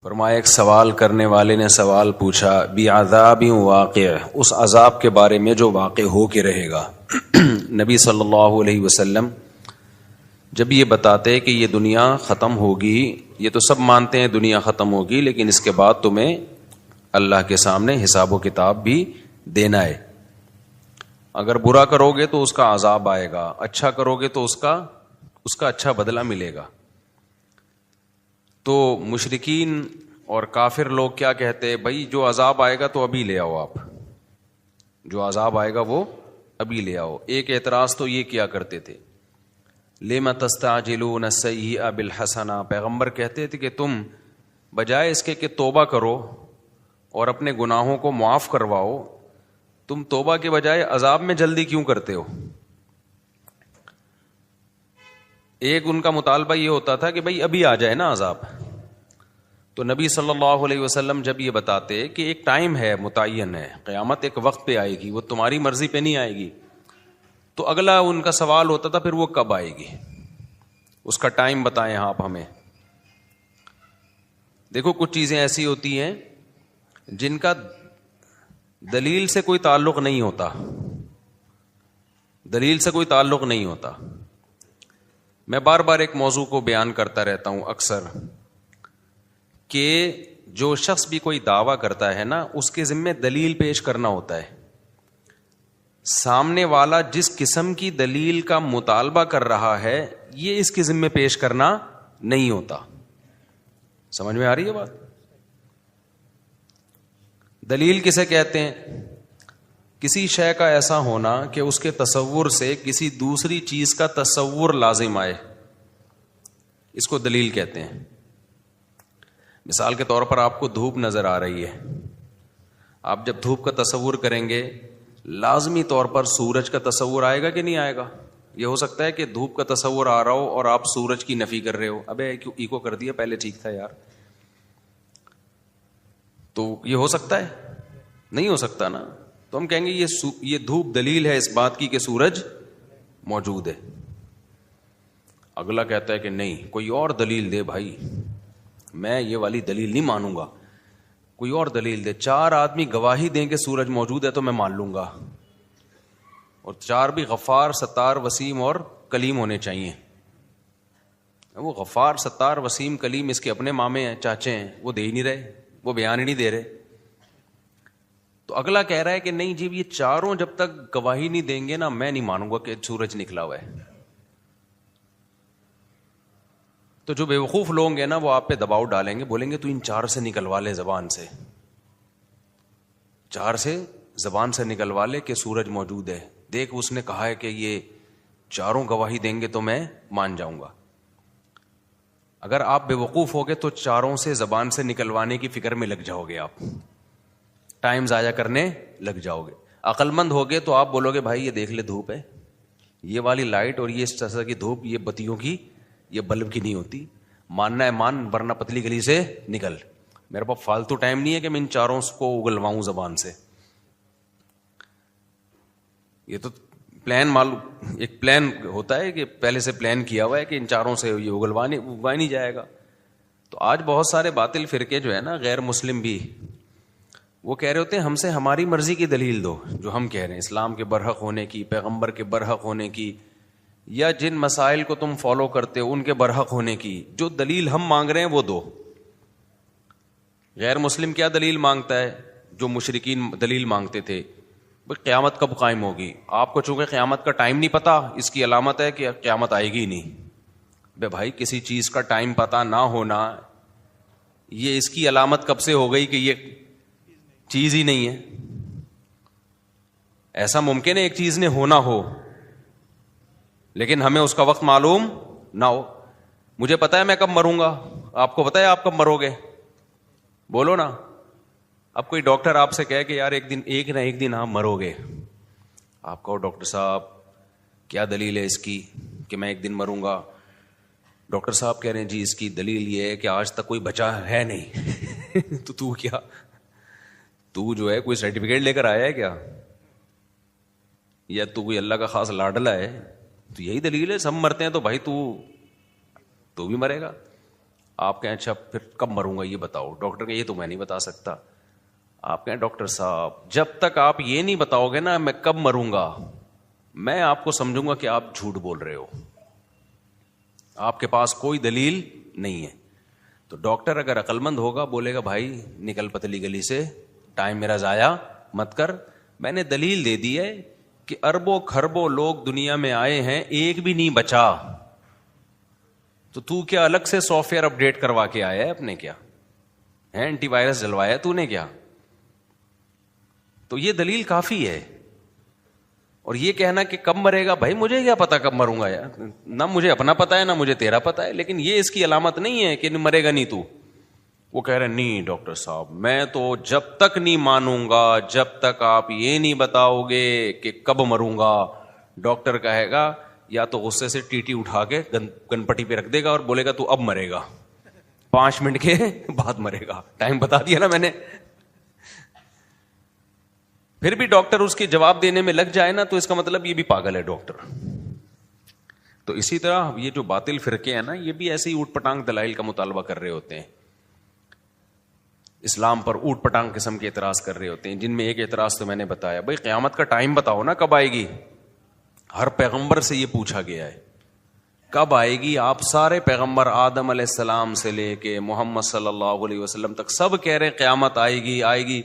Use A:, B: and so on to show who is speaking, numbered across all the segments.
A: فرمایا ایک سوال کرنے والے نے سوال پوچھا بعذاب واقع، اس عذاب کے بارے میں جو واقع ہو کے رہے گا۔ نبی صلی اللہ علیہ وسلم جب یہ بتاتے کہ یہ دنیا ختم ہوگی، یہ تو سب مانتے ہیں دنیا ختم ہوگی، لیکن اس کے بعد تمہیں اللہ کے سامنے حساب و کتاب بھی دینا ہے۔ اگر برا کرو گے تو اس کا عذاب آئے گا، اچھا کرو گے تو اس کا اچھا بدلہ ملے گا۔ تو مشرکین اور کافر لوگ کیا کہتے ہیں؟ بھائی جو عذاب آئے گا تو ابھی لے آؤ، آپ جو عذاب آئے گا وہ ابھی لے آؤ۔ ایک اعتراض تو یہ کیا کرتے تھے، لِمَ تَسْتَعْجِلُونَ السَّيِّئَ بِالْحَسَنَةِ، پیغمبر کہتے تھے کہ تم بجائے اس کے کہ توبہ کرو اور اپنے گناہوں کو معاف کرواؤ، تم توبہ کے بجائے عذاب میں جلدی کیوں کرتے ہو؟ ایک ان کا مطالبہ یہ ہوتا تھا کہ بھائی ابھی آ جائے نا عذاب۔ تو نبی صلی اللہ علیہ وسلم جب یہ بتاتے کہ ایک ٹائم ہے، متعین ہے، قیامت ایک وقت پہ آئے گی، وہ تمہاری مرضی پہ نہیں آئے گی، تو اگلا ان کا سوال ہوتا تھا پھر وہ کب آئے گی، اس کا ٹائم بتائیں آپ ہمیں۔ دیکھو کچھ چیزیں ایسی ہوتی ہیں جن کا دلیل سے کوئی تعلق نہیں ہوتا، دلیل سے کوئی تعلق نہیں ہوتا۔ میں بار بار ایک موضوع کو بیان کرتا رہتا ہوں اکثر، کہ جو شخص بھی کوئی دعویٰ کرتا ہے نا، اس کے ذمہ دلیل پیش کرنا ہوتا ہے۔ سامنے والا جس قسم کی دلیل کا مطالبہ کر رہا ہے، یہ اس کے ذمہ پیش کرنا نہیں ہوتا۔ سمجھ میں آ رہی ہے بات؟ دلیل کسے کہتے ہیں؟ کسی شے کا ایسا ہونا کہ اس کے تصور سے کسی دوسری چیز کا تصور لازم آئے، اس کو دلیل کہتے ہیں۔ مثال کے طور پر آپ کو دھوپ نظر آ رہی ہے، آپ جب دھوپ کا تصور کریں گے لازمی طور پر سورج کا تصور آئے گا کہ نہیں آئے گا؟ یہ ہو سکتا ہے کہ دھوپ کا تصور آ رہا ہو اور آپ سورج کی نفی کر رہے ہو، ابے ایکو کر دیا، پہلے ٹھیک تھا یار۔ تو یہ ہو سکتا ہے؟ نہیں ہو سکتا نا۔ تو ہم کہیں گے یہ دھوپ دلیل ہے اس بات کی کہ سورج موجود ہے۔ اگلا کہتا ہے کہ نہیں، کوئی اور دلیل دے بھائی، میں یہ والی دلیل نہیں مانوں گا، کوئی اور دلیل دے۔ چار آدمی گواہی دیں کہ سورج موجود ہے تو میں مان لوں گا، اور چار بھی غفار، ستار، وسیم اور کلیم ہونے چاہیے۔ وہ غفار، ستار، وسیم، کلیم اس کے اپنے مامے ہیں، چاچے ہیں، وہ دے ہی نہیں رہے، وہ بیان ہی نہیں دے رہے۔ تو اگلا کہہ رہا ہے کہ نہیں جی، یہ چاروں جب تک گواہی نہیں دیں گے نا، میں نہیں مانوں گا کہ سورج نکلا ہوا ہے۔ تو جو بیوقوف لوگ ہیں نا، وہ آپ پہ دباؤ ڈالیں گے، بولیں گے تو ان چار سے نکلوا لے، زبان سے، چار سے زبان سے نکلوا لے کہ سورج موجود ہے، دیکھ اس نے کہا ہے کہ یہ چاروں گواہی دیں گے تو میں مان جاؤں گا۔ اگر آپ بیوقوف ہوگے تو چاروں سے زبان سے نکلوانے کی فکر میں لگ جاؤ گے، آپ ٹائم ضائع کرنے لگ جاؤ گے۔ عقل مند ہوگے تو آپ بولو گے بھائی یہ دیکھ لے دھوپ ہے، یہ والی لائٹ اور یہ اس طرح کی دھوپ، یہ بتیوں کی، یہ بلب کی نہیں ہوتی، ماننا ہے مان، ورنہ پتلی گلی سے نکل۔ میرے پاس فالتو ٹائم نہیں ہے کہ میں ان چاروں کو اگلواؤں زبان سے۔ یہ تو ایک پلان ہوتا ہے کہ پہلے سے پلان کیا ہوا ہے کہ ان چاروں سے یہ اگلوا نہیں جائے گا۔ تو آج بہت سارے باطل فرقے جو ہے نا، غیر مسلم بھی، وہ کہہ رہے ہوتے ہیں ہم سے ہماری مرضی کی دلیل دو، جو ہم کہہ رہے ہیں اسلام کے برحق ہونے کی، پیغمبر کے برحق ہونے کی، یا جن مسائل کو تم فالو کرتے ہو ان کے برحق ہونے کی، جو دلیل ہم مانگ رہے ہیں وہ دو۔ غیر مسلم کیا دلیل مانگتا ہے؟ جو مشرکین دلیل مانگتے تھے، قیامت کب قائم ہوگی؟ آپ کو چونکہ قیامت کا ٹائم نہیں پتا، اس کی علامت ہے کہ قیامت آئے گی ہی نہیں۔ بے بھائی، کسی چیز کا ٹائم پتا نہ ہونا، یہ اس کی علامت کب سے ہو گئی کہ یہ چیز ہی نہیں ہے؟ ایسا ممکن ہے ایک چیز نے ہونا ہو لیکن ہمیں اس کا وقت معلوم نہ ہو۔ مجھے پتا ہے میں کب مروں گا، آپ کو پتا ہے آپ کب مرو گے؟ بولو نا۔ اب کوئی ڈاکٹر آپ سے کہے کہ یار ایک نہ ایک دن آپ مرو گے، آپ کہو ڈاکٹر صاحب کیا دلیل ہے اس کی کہ میں ایک دن مروں گا؟ ڈاکٹر صاحب کہہ رہے ہیں جی اس کی دلیل یہ ہے کہ آج تک کوئی بچا ہے نہیں۔ تو کیا، تو جو ہے کوئی سرٹیفکیٹ لے کر آیا ہے کیا، یا تو کوئی اللہ کا خاص لاڈلا ہے؟ تو یہی دلیل ہے، سب مرتے ہیں تو بھائی تو بھی مرے گا۔ آپ کہیں اچھا پھر کب مروں گا یہ بتاؤ. ڈاکٹر کہ یہ تو میں نہیں بتا سکتا. آپ کہیں ڈاکٹر صاحب جب تک آپ یہ نہیں بتاؤ گے نا میں کب مروں گا, میں آپ کو سمجھوں گا کہ آپ جھوٹ بول رہے ہو, آپ کے پاس کوئی دلیل نہیں ہے. تو ڈاکٹر اگر عقل مند ہوگا بولے گا بھائی نکل پتلی گلی سے, ٹائم میرا ضائع مت کر, میں نے دلیل دے دی ہے کہ اربوں کھربوں لوگ دنیا میں آئے ہیں, ایک بھی نہیں بچا, تو کیا الگ سے سافٹ ویئر اپڈیٹ کروا کے آیا ہے اپنے, کیا ہے اینٹی وائرس ڈلوایا تو نے کیا؟ تو یہ دلیل کافی ہے. اور یہ کہنا کہ کب مرے گا, بھائی مجھے کیا پتا کب مروں گا یار, نہ مجھے اپنا پتا ہے نہ مجھے تیرا پتا ہے, لیکن یہ اس کی علامت نہیں ہے کہ مرے گا نہیں تو. وہ کہہ رہے نہیں ڈاکٹر صاحب میں تو جب تک نہیں مانوں گا جب تک آپ یہ نہیں بتاؤ گے کہ کب مروں گا. ڈاکٹر کہے گا یا تو غصے سے ٹی اٹھا کے گن پٹی پہ رکھ دے گا اور بولے گا تو اب مرے گا, 5 منٹ کے بعد مرے گا, ٹائم بتا دیا نا میں نے. پھر بھی ڈاکٹر اس کے جواب دینے میں لگ جائے نا تو اس کا مطلب یہ بھی پاگل ہے ڈاکٹر. تو اسی طرح یہ جو باطل فرقے ہیں نا یہ بھی ایسے ہی اوٹ پٹانگ دلائل کا مطالبہ کر رہے ہوتے ہیں, اسلام پر اوٹ پٹانگ قسم کے اعتراض کر رہے ہوتے ہیں, جن میں ایک اعتراض تو میں نے بتایا, بھائی قیامت کا ٹائم بتاؤ نا کب آئے گی. ہر پیغمبر سے یہ پوچھا گیا ہے کب آئے گی. آپ سارے پیغمبر آدم علیہ السلام سے لے کے محمد صلی اللہ علیہ وسلم تک سب کہہ رہے قیامت آئے گی آئے گی,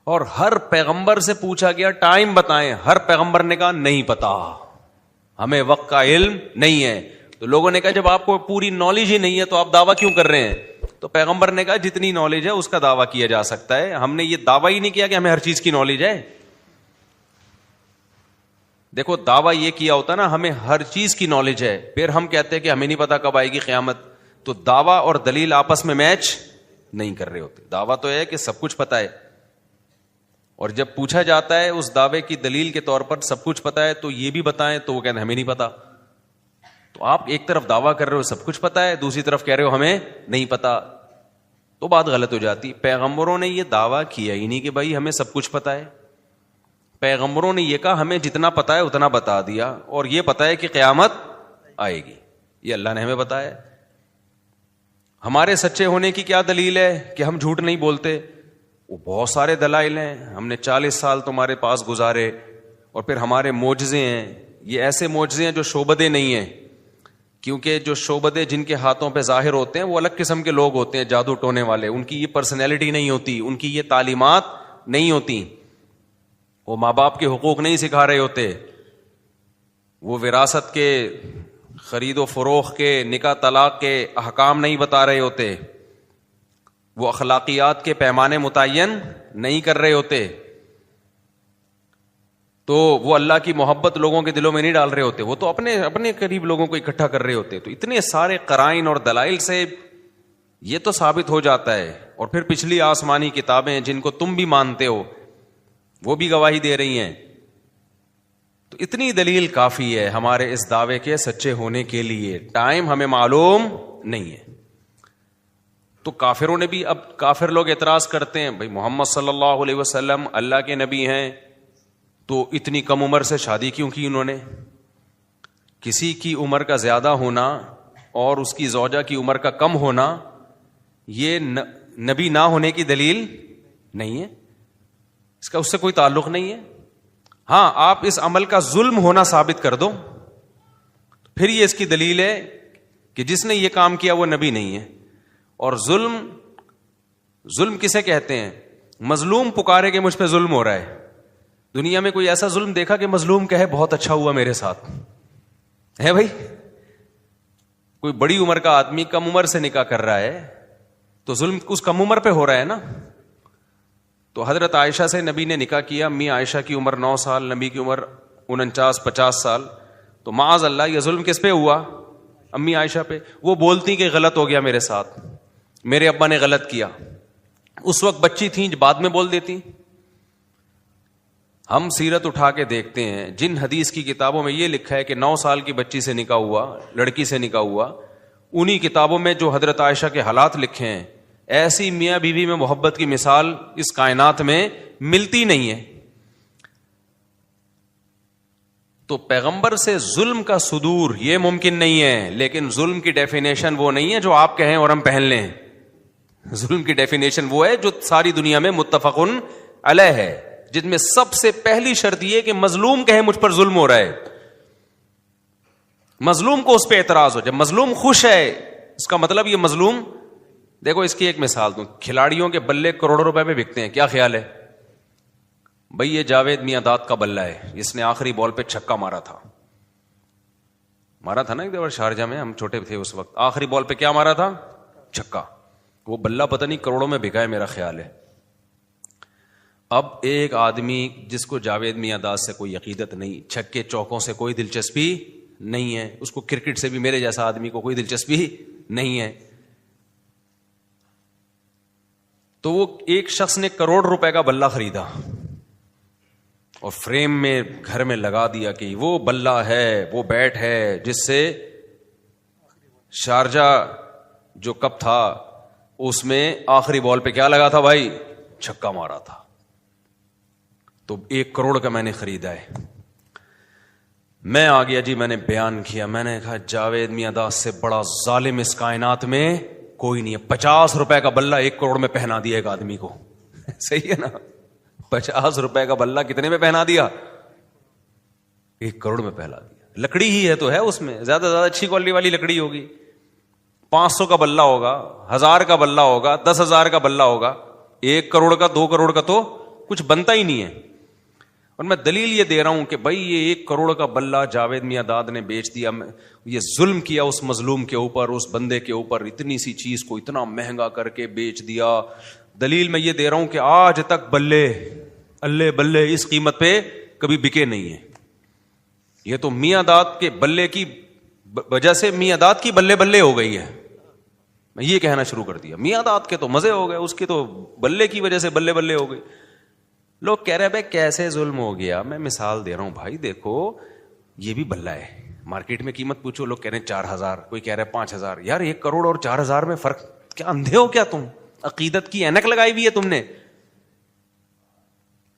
A: اور ہر پیغمبر سے پوچھا گیا ٹائم بتائیں, ہر پیغمبر نے کہا نہیں پتا, ہمیں وقت کا علم نہیں ہے. تو لوگوں نے کہا جب آپ کو پوری نالج ہی نہیں ہے تو آپ دعویٰ کیوں کر رہے ہیں؟ تو پیغمبر نے کہا جتنی نالج ہے اس کا دعویٰ کیا جا سکتا ہے, ہم نے یہ دعویٰ ہی نہیں کیا کہ ہمیں ہر چیز کی نالج ہے. دیکھو دعویٰ یہ کیا ہوتا نا ہمیں ہر چیز کی نالج ہے, پھر ہم کہتے ہیں کہ ہمیں نہیں پتا کب آئے گی قیامت, تو دعویٰ اور دلیل آپس میں میچ نہیں کر رہے ہوتے. دعویٰ تو ہے کہ سب کچھ پتا ہے, اور جب پوچھا جاتا ہے اس دعوے کی دلیل کے طور پر سب کچھ پتا ہے تو یہ بھی بتائیں, تو وہ کہتے ہیں ہمیں نہیں پتا. تو آپ ایک طرف دعویٰ کر رہے ہو سب کچھ پتا ہے, دوسری طرف کہہ رہے ہو ہمیں نہیں پتا, تو بات غلط ہو جاتی. پیغمبروں نے یہ دعویٰ کیا ہی نہیں کہ بھائی ہمیں سب کچھ پتا ہے. پیغمبروں نے یہ کہا ہمیں جتنا پتا ہے اتنا بتا دیا, اور یہ پتا ہے کہ قیامت آئے گی, یہ اللہ نے ہمیں بتایا. ہمارے سچے ہونے کی کیا دلیل ہے کہ ہم جھوٹ نہیں بولتے؟ وہ بہت سارے دلائل ہیں, ہم نے 40 سال تمہارے پاس گزارے, اور پھر ہمارے معجزے ہیں, یہ ایسے معجزے ہیں جو شعبدے نہیں ہیں, کیونکہ جو شعبدے جن کے ہاتھوں پہ ظاہر ہوتے ہیں وہ الگ قسم کے لوگ ہوتے ہیں, جادو ٹونے والے, ان کی یہ پرسنالٹی نہیں ہوتی, ان کی یہ تعلیمات نہیں ہوتی, وہ ماں باپ کے حقوق نہیں سکھا رہے ہوتے, وہ وراثت کے خرید و فروخت کے نکاح طلاق کے احکام نہیں بتا رہے ہوتے, وہ اخلاقیات کے پیمانے متعین نہیں کر رہے ہوتے, تو وہ اللہ کی محبت لوگوں کے دلوں میں نہیں ڈال رہے ہوتے, وہ تو اپنے قریب لوگوں کو اکٹھا کر رہے ہوتے. تو اتنے سارے قرائن اور دلائل سے یہ تو ثابت ہو جاتا ہے. اور پھر پچھلی آسمانی کتابیں جن کو تم بھی مانتے ہو وہ بھی گواہی دے رہی ہیں. تو اتنی دلیل کافی ہے ہمارے اس دعوے کے سچے ہونے کے لیے. ٹائم ہمیں معلوم نہیں ہے. تو کافروں نے بھی, اب کافر لوگ اعتراض کرتے ہیں بھائی محمد صلی اللہ علیہ وسلم اللہ کے نبی ہیں تو اتنی کم عمر سے شادی کیوں کی انہوں نے؟ کسی کی عمر کا زیادہ ہونا اور اس کی زوجہ کی عمر کا کم ہونا یہ نبی نہ ہونے کی دلیل نہیں ہے, اس کا اس سے کوئی تعلق نہیں ہے. ہاں آپ اس عمل کا ظلم ہونا ثابت کر دو پھر یہ اس کی دلیل ہے کہ جس نے یہ کام کیا وہ نبی نہیں ہے. اور ظلم کسے کہتے ہیں؟ مظلوم پکارے کہ مجھ پہ ظلم ہو رہا ہے. دنیا میں کوئی ایسا ظلم دیکھا کہ مظلوم کہے بہت اچھا ہوا میرے ساتھ ہے؟ بھائی کوئی بڑی عمر کا آدمی کم عمر سے نکاح کر رہا ہے تو ظلم اس کم عمر پہ ہو رہا ہے نا. تو حضرت عائشہ سے نبی نے نکاح کیا, امی عائشہ کی عمر 9 سال, نبی کی عمر 49-50 سال. تو معاذ اللہ یہ ظلم کس پہ ہوا؟ امی عائشہ پہ. وہ بولتی کہ غلط ہو گیا میرے ساتھ, میرے ابا نے غلط کیا. اس وقت بچی تھیں, بعد میں بول دیتی. ہم سیرت اٹھا کے دیکھتے ہیں, جن حدیث کی کتابوں میں یہ لکھا ہے کہ 9 سال کی بچی سے نکاح ہوا, لڑکی سے نکاح ہوا, انہی کتابوں میں جو حضرت عائشہ کے حالات لکھے ہیں, ایسی میاں بیوی میں محبت کی مثال اس کائنات میں ملتی نہیں ہے. تو پیغمبر سے ظلم کا صدور یہ ممکن نہیں ہے، لیکن ظلم کی ڈیفینیشن وہ نہیں ہے جو آپ کہیں اور ہم پہن لیں. ظلم کی ڈیفینیشن وہ ہے جو ساری دنیا میں متفقن علیہ ہے، جن میں سب سے پہلی شرط یہ کہ مظلوم کہے مجھ پر ظلم ہو رہا ہے، مظلوم کو اس پہ اعتراض ہو. جب مظلوم خوش ہے اس کا مطلب یہ مظلوم. دیکھو اس کی ایک مثال دوں، کھلاڑیوں کے بلے کروڑوں روپے میں بکتے ہیں، کیا خیال ہے بھئی؟ یہ جاوید میاں داد کا بلہ ہے، اس نے آخری بال پہ چھکا مارا تھا نا ایک دفعہ شارجہ میں، ہم چھوٹے تھے اس وقت. آخری بال پہ کیا مارا تھا؟ چھکا. وہ بلہ پتہ نہیں کروڑوں میں بکا ہے میرا خیال ہے. اب ایک آدمی جس کو جاوید میاں داد سے کوئی عقیدت نہیں، چھکے چوکوں سے کوئی دلچسپی نہیں ہے، اس کو کرکٹ سے بھی میرے جیسا آدمی کو کوئی دلچسپی نہیں ہے، تو وہ ایک شخص نے کروڑ روپے کا بلہ خریدا اور فریم میں گھر میں لگا دیا کہ وہ بلہ ہے، وہ بیٹ ہے جس سے شارجہ جو کپ تھا اس میں آخری بال پہ کیا لگا تھا بھائی؟ چھکا مارا تھا. تو 1 کروڑ کا میں نے خریدا ہے. میں آ گیا جی، میں نے بیان کیا، میں نے کہا جاوید میاں داد سے بڑا ظالم اس کائنات میں کوئی نہیں ہے. 50 روپے کا بلہ 1 کروڑ میں پہنا دیا ایک آدمی کو. صحیح ہے نا؟ 50 روپے کا بلہ کتنے میں پہنا دیا؟ 1 کروڑ میں پہنا دیا. لکڑی ہی ہے تو ہے، اس میں زیادہ زیادہ اچھی کوالٹی والی لکڑی ہوگی. 500 کا بلہ ہوگا، 1000 کا بلہ ہوگا، 10,000 کا بلہ ہوگا. 1 کروڑ کا 2 کروڑ کا تو کچھ بنتا ہی نہیں ہے. اور میں دلیل یہ دے رہا ہوں کہ بھائی یہ 1 کروڑ کا بلہ جاوید میاں داد نے بیچ دیا، یہ ظلم کیا اس مظلوم کے اوپر، اس بندے کے اوپر، اتنی سی چیز کو اتنا مہنگا کر کے بیچ دیا. دلیل میں یہ دے رہا ہوں کہ آج تک بلے اللہ بلے اس قیمت پہ کبھی بکے نہیں ہیں. یہ تو میاں داد کے بلے کی وجہ سے میاں داد کی بلے بلے ہو گئی ہے. میں یہ کہنا شروع کر دیا میاں داد کے تو مزے ہو گئے، اس کے تو بلے کی وجہ سے بلے بلے ہو گئی. لوگ کہہ رہے بھائی کیسے ظلم ہو گیا. میں مثال دے رہا ہوں بھائی، دیکھو یہ بھی بلہ ہے، مارکیٹ میں قیمت پوچھو، لوگ کہہ رہے ہیں 4,000، کوئی کہہ رہے ہیں 5,000. یار 1 کروڑ اور 4,000 میں فرق کیا؟ اندھے ہو کیا تم؟ عقیدت کی اینک لگائی ہوئی ہے تم نے.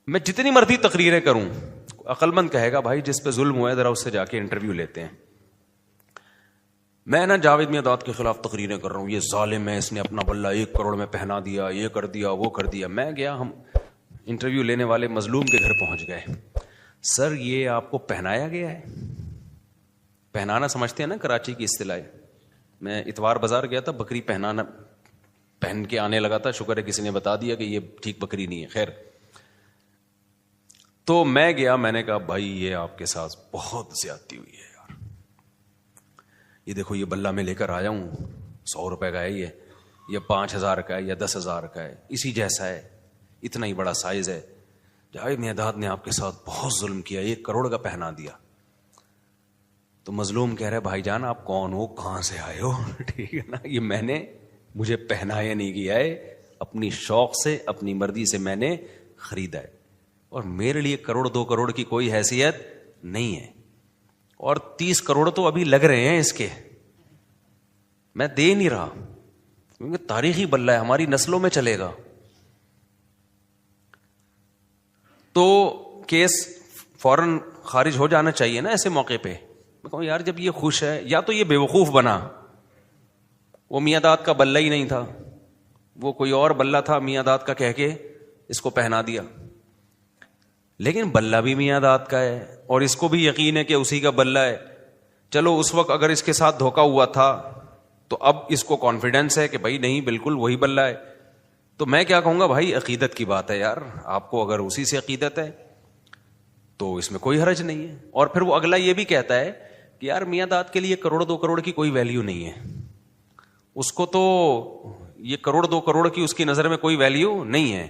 A: میں جتنی مرضی تقریریں کروں، عقل مند کہے گا بھائی جس پہ ظلم ہوا ہے ذرا اس سے جا کے انٹرویو لیتے ہیں. میں نا جاوید میاں داد کے خلاف تقریریں کر رہا ہوں، یہ ظالم ہے، اس نے اپنا بلہ 1 کروڑ میں پہنا دیا، یہ کر دیا، وہ کر دیا. میں گیا، ہم انٹرویو لینے والے مظلوم کے گھر پہنچ گئے. سر یہ آپ کو پہنایا گیا ہے؟ پہنانا سمجھتے ہیں نا کراچی کی اصطلاح. میں اتوار بازار گیا تھا، بکری پہن کے آنے لگا تھا، شکر ہے کسی نے بتا دیا کہ یہ ٹھیک بکری نہیں ہے. خیر، تو میں گیا، میں نے کہا بھائی یہ آپ کے ساتھ بہت زیادتی ہوئی ہے یار. یہ دیکھو یہ بلہ میں لے کر آیا ہوں، 100 روپے کا ہے، یہ 5,000 کا ہے یا 10,000 کا ہے، اسی جیسا ہے، اتنا ہی بڑا سائز ہے. جاوید میاں داد نے آپ کے ساتھ بہت ظلم کیا، 1 کروڑ کا پہنا دیا. تو مظلوم کہہ رہے بھائی جان آپ کون ہو، کہاں سے آئے ہو؟ ٹھیک ہے نا، یہ میں نے، مجھے پہنایا نہیں گیا ہے، اپنی شوق سے اپنی مرضی سے میں نے خریدا ہے، اور میرے لیے 1 کروڑ 2 کروڑ کی کوئی حیثیت نہیں ہے. اور 30 کروڑ تو ابھی لگ رہے ہیں اس کے، میں دے نہیں رہا کیونکہ تاریخی بلہ ہے، ہماری نسلوں میں چلے گا. تو کیس فوراً خارج ہو جانا چاہیے نا ایسے موقع پہ. میں کہوں یار جب یہ خوش ہے، یا تو یہ بے وقوف بنا، وہ میاں داد کا بلہ ہی نہیں تھا، وہ کوئی اور بلہ تھا میاں داد کا کہہ کے اس کو پہنا دیا. لیکن بلہ بھی میاں داد کا ہے اور اس کو بھی یقین ہے کہ اسی کا بلہ ہے. چلو اس وقت اگر اس کے ساتھ دھوکا ہوا تھا تو اب اس کو کانفیڈنس ہے کہ بھائی نہیں بالکل وہی بلہ ہے. تو میں کیا کہوں گا بھائی عقیدت کی بات ہے یار، آپ کو اگر اسی سے عقیدت ہے تو اس میں کوئی حرج نہیں ہے. اور پھر وہ اگلا یہ بھی کہتا ہے کہ یار میاں داد کے لیے 1 کروڑ 2 کروڑ کی کوئی ویلیو نہیں ہے، اس کو تو یہ 1 کروڑ 2 کروڑ کی اس کی نظر میں کوئی ویلیو نہیں ہے،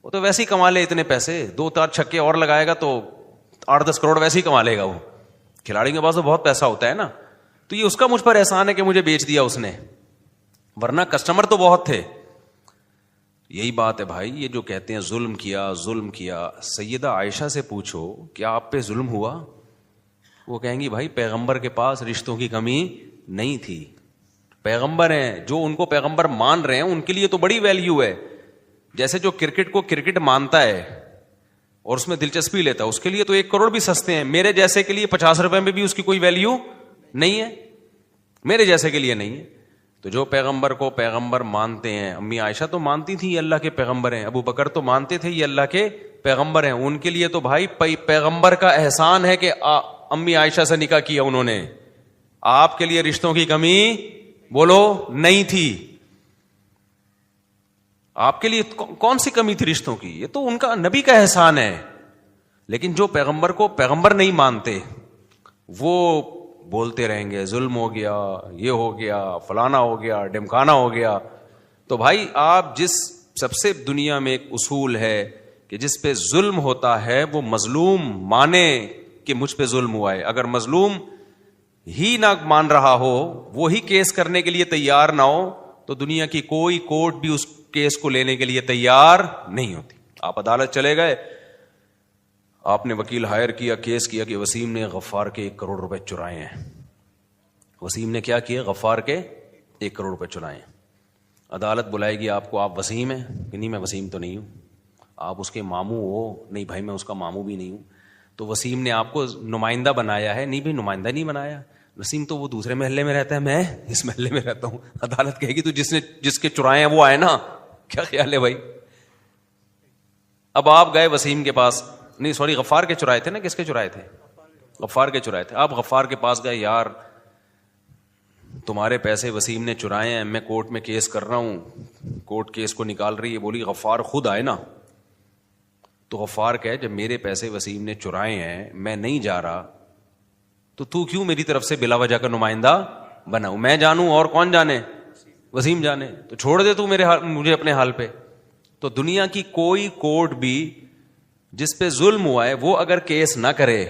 A: وہ تو ویسے ہی کما لے اتنے پیسے، 2-4 چھکے اور لگائے گا تو 8-10 کروڑ ویسے ہی کما لے گا. وہ کھلاڑی کے پاس تو بہت پیسہ ہوتا ہے نا، تو یہ اس کا مجھ پر احسان ہے کہ مجھے بیچ دیا اس نے، ورنہ کسٹمر تو بہت تھے. یہی بات ہے بھائی، یہ جو کہتے ہیں ظلم کیا ظلم کیا، سیدہ عائشہ سے پوچھو کیا آپ پہ ظلم ہوا؟ وہ کہیں گی بھائی پیغمبر کے پاس رشتوں کی کمی نہیں تھی، پیغمبر ہیں، جو ان کو پیغمبر مان رہے ہیں ان کے لیے تو بڑی ویلیو ہے. جیسے جو کرکٹ کو کرکٹ مانتا ہے اور اس میں دلچسپی لیتا ہے, اس کے لیے تو 1 کروڑ بھی سستے ہیں. میرے جیسے کے لیے 50 روپے میں بھی اس کی کوئی ویلیو نہیں ہے, میرے جیسے کے لیے نہیں ہے. تو جو پیغمبر کو پیغمبر مانتے ہیں, امی عائشہ تو مانتی تھی یہ اللہ کے پیغمبر ہیں, ابو بکر تو مانتے تھے یہ اللہ کے پیغمبر ہیں, ان کے لیے تو بھائی پیغمبر کا احسان ہے کہ امی عائشہ سے نکاح کیا انہوں نے. آپ کے لیے رشتوں کی کمی بولو نہیں تھی. آپ کے لیے کون سی کمی تھی رشتوں کی؟ یہ تو ان کا نبی کا احسان ہے. لیکن جو پیغمبر کو پیغمبر نہیں مانتے وہ بولتے رہیں گے ظلم ہو گیا, یہ ہو گیا, فلانا ہو گیا, ڈمکانا ہو گیا. تو بھائی آپ جس سب سے دنیا میں ایک اصول ہے کہ جس پہ ظلم ہوتا ہے وہ مظلوم مانے کہ مجھ پہ ظلم ہوا ہے. اگر مظلوم ہی نہ مان رہا ہو, وہی کیس کرنے کے لیے تیار نہ ہو, تو دنیا کی کوئی کورٹ بھی اس کیس کو لینے کے لیے تیار نہیں ہوتی. آپ عدالت چلے گئے, آپ نے وکیل ہائر کیا, کیس کیا کہ وسیم نے غفار کے 1 کروڑ روپے چرائے ہیں. وسیم نے کیا کیا؟ غفار کے 1 کروڑ روپے چرائے ہیں. عدالت بلائے گی آپ کو, آپ وسیم ہیں کہ نہیں؟ میں وسیم تو نہیں ہوں. آپ اس کے ماموں ہو؟ نہیں بھائی میں اس کا ماموں بھی نہیں ہوں. تو وسیم نے آپ کو نمائندہ بنایا ہے؟ نہیں بھائی نمائندہ نہیں بنایا. وسیم تو وہ دوسرے محلے میں رہتا ہے, میں اس محلے میں رہتا ہوں. عدالت کہے گی تو جس کے چرائے ہیں وہ آئے نا. کیا خیال ہے بھائی؟ اب آپ گئے وسیم کے پاس, نہیں سوری غفار کے چرائے تھے نا, کس کے چرائے تھے؟ غفار کے چرائے تھے. آپ غفار کے پاس گئے, یار تمہارے پیسے وسیم نے چرائے ہیں, میں کورٹ میں کیس کر رہا ہوں, کورٹ کیس کو نکال رہی ہے. بولی غفار خود آئے نا. تو غفار کہے جب میرے پیسے وسیم نے چرائے ہیں, میں نہیں جا رہا, تو کیوں میری طرف سے بلا وجہ کا نمائندہ بنا؟ میں جانوں اور کون جانے؟ وسیم جانے. تو چھوڑ دے تو مجھے اپنے حال پہ. تو دنیا کی کوئی کورٹ بھی جس پہ ظلم ہوا ہے وہ اگر کیس نہ کرے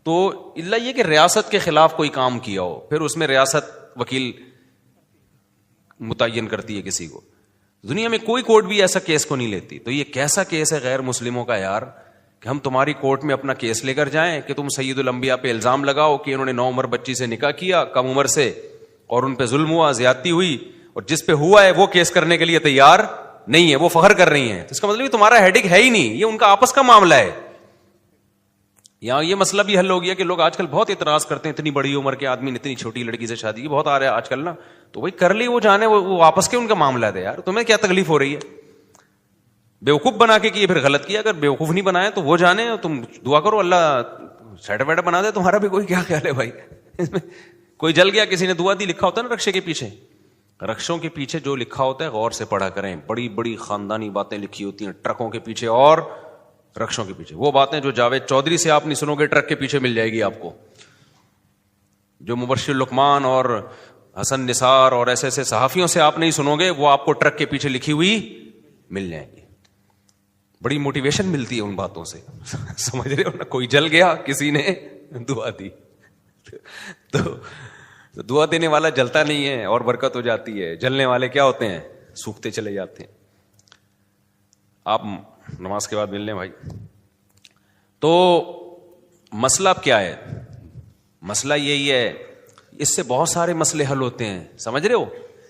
A: تو اللہ یہ کہ ریاست کے خلاف کوئی کام کیا ہو, پھر اس میں ریاست وکیل متعین کرتی ہے کسی کو. دنیا میں کوئی کورٹ بھی ایسا کیس کو نہیں لیتی. تو یہ کیسا کیس ہے غیر مسلموں کا یار, کہ ہم تمہاری کورٹ میں اپنا کیس لے کر جائیں کہ تم سید الانبیاء پہ الزام لگاؤ کہ انہوں نے 9 عمر بچی سے نکاح کیا کم عمر سے, اور ان پہ ظلم ہوا, زیادتی ہوئی, اور جس پہ ہوا ہے وہ کیس کرنے کے لیے تیار نہیں ہے, وہ فخر کر رہی ہیں. تو اس کا مطلب تمہارا ہیڈک ہے ہی نہیں, یہ ان کا آپس کا معاملہ ہے. یہاں یہ مسئلہ بھی حل ہو گیا کہ لوگ آج کل بہت اعتراض کرتے ہیں, اتنی بڑی عمر کے آدمی نے اتنی چھوٹی لڑکی سے شادی کی, بہت آ رہا ہے آج کل نا. تو وہی کر لی, وہ جانے, وہ آپس کے ان کا معاملہ ہے یار, تمہیں کیا تکلیف ہو رہی ہے؟ بیوقوف بنا کے کیے پھر غلط کیا, اگر بیوقوف نہیں بنایا تو وہ جانے, تم دعا کرو اللہ سیٹا ویٹا بنا دے تمہارا بھی. کوئی کیا خیال ہے بھائی؟ کوئی جل گیا, کسی نے دعا دی, لکھا ہوتا ہے نا رکشے کے پیچھے. رکشوں کے پیچھے جو لکھا ہوتا ہے غور سے پڑھا کریں, بڑی بڑی خاندانی باتیں لکھی ہوتی ہیں ٹرکوں کے پیچھے اور رکشوں کے پیچھے. وہ باتیں جو جاوید چودھری سے آپ نہیں سنو گے, ٹرک کے پیچھے مل جائے گی آپ کو. جو مبشر لقمان اور حسن نثار اور ایسے ایسے صحافیوں سے آپ نہیں سنو گے, وہ آپ کو ٹرک کے پیچھے لکھی ہوئی مل جائیں گی. بڑی موٹیویشن ملتی ہے ان باتوں سے, سمجھ رہے ہو نا. کوئی جل گیا, کسی نے دعا دی, تو دعا دینے والا جلتا نہیں ہے اور برکت ہو جاتی ہے, جلنے والے کیا ہوتے ہیں؟ سوکھتے چلے جاتے ہیں. آپ نماز کے بعد مل لیں بھائی. تو مسئلہ اب کیا ہے؟ مسئلہ یہی ہے, اس سے بہت سارے مسئلے حل ہوتے ہیں, سمجھ رہے ہو.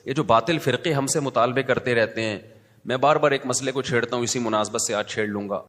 A: یہ جو باطل فرقے ہم سے مطالبے کرتے رہتے ہیں, میں بار بار ایک مسئلے کو چھیڑتا ہوں, اسی مناسبت سے آج چھیڑ لوں گا.